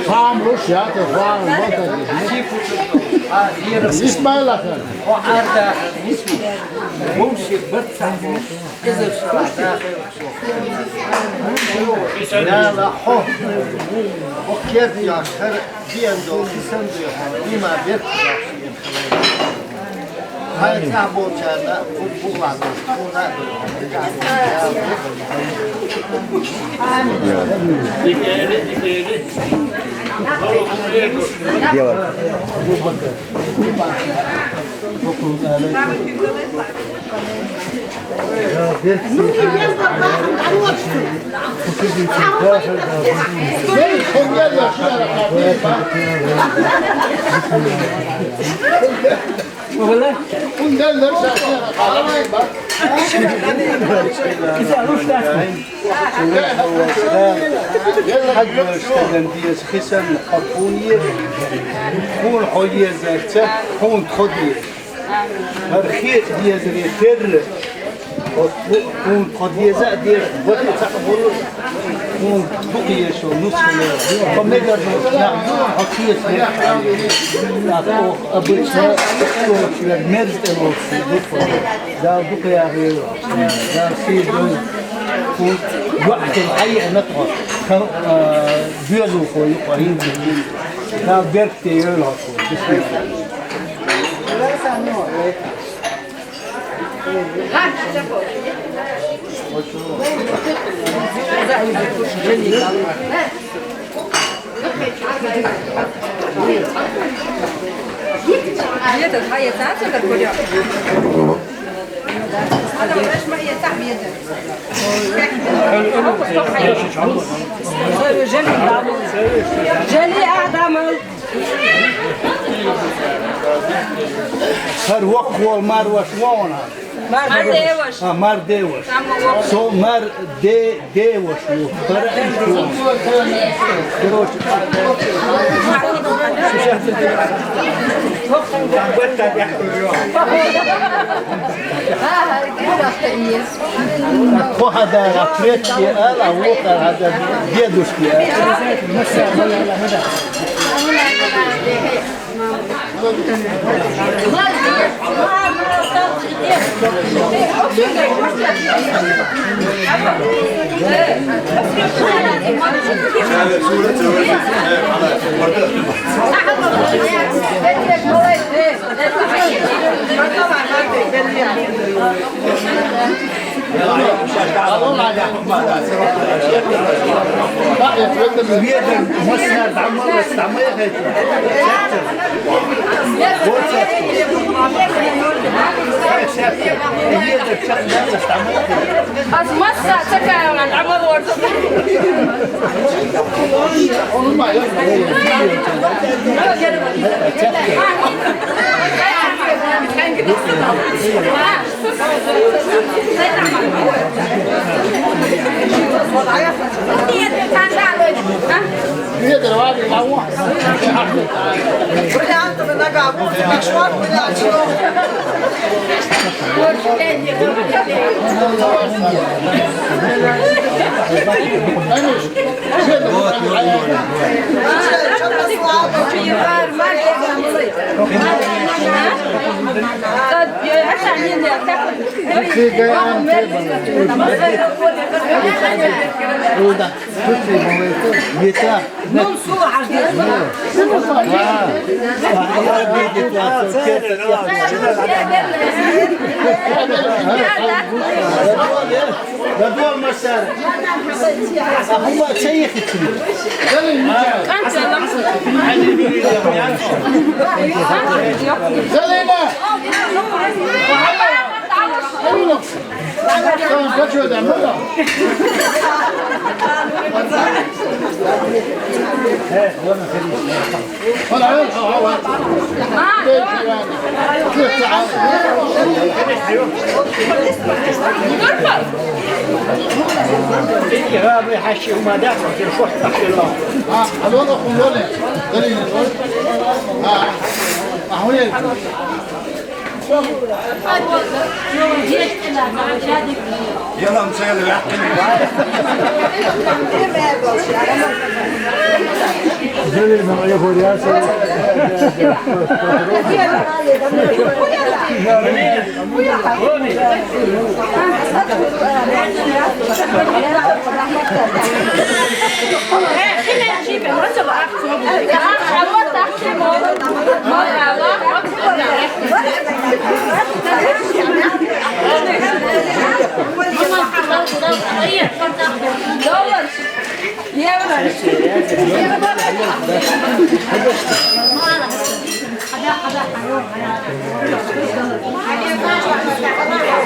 Tam Rusya, Tefan, İsmail Akar. O arada mumsi bertahmu إذا لا لا حب وكيف يشهر بيندو بسندو بما بيرتاح هاي تعبوا جانا وبوغا والله كنا نرجع على بقى حاجة اشتغل ديز خسن حقونية حون حوية زاكتا حون تخدية هرخيط ديز ريتر حون قدية زاك ديز وقت تقبل حون بقية شو نص مليار فمقدر نعمل حقية نعطوه أبوشها مرز الوصي دا بقية غير دا سيدون وقت الحقيقة نطغى بيضوا خوي قريب جديد دا بيرتي يلها خوي بسم الله Этот моя тата, как говорят. Она знаешь, моя там едет. جلي آدم هر وقت والمار وشوانا مار ديوش سو مار ديوش هذا رفرت يا وقع هذا ديدوش أسمع سكان عن عمل ورد Non solo a بدور مسار هو شيخ التلميذ أنت غابي حشي وما دافع في الفحش تحت الله هذول أخواني دليل أهوني يلا مسير الوقت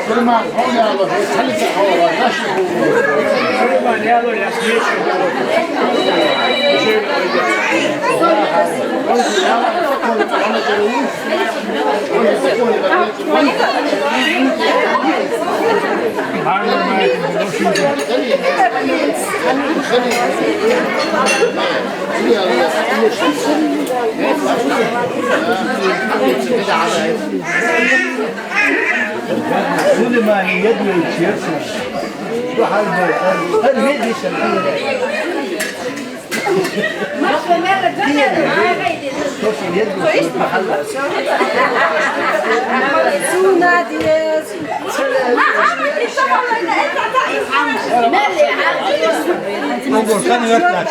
كل ما هون يا الله خليك حوالي كل ما يدوي يتشيرسي روح هذا يدي كان يطلع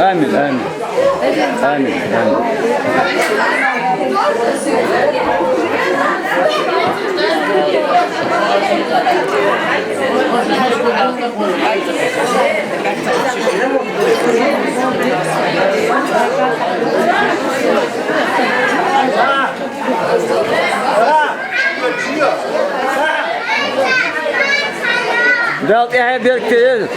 آمين آمين آمين آمين Belt, jag har björk till.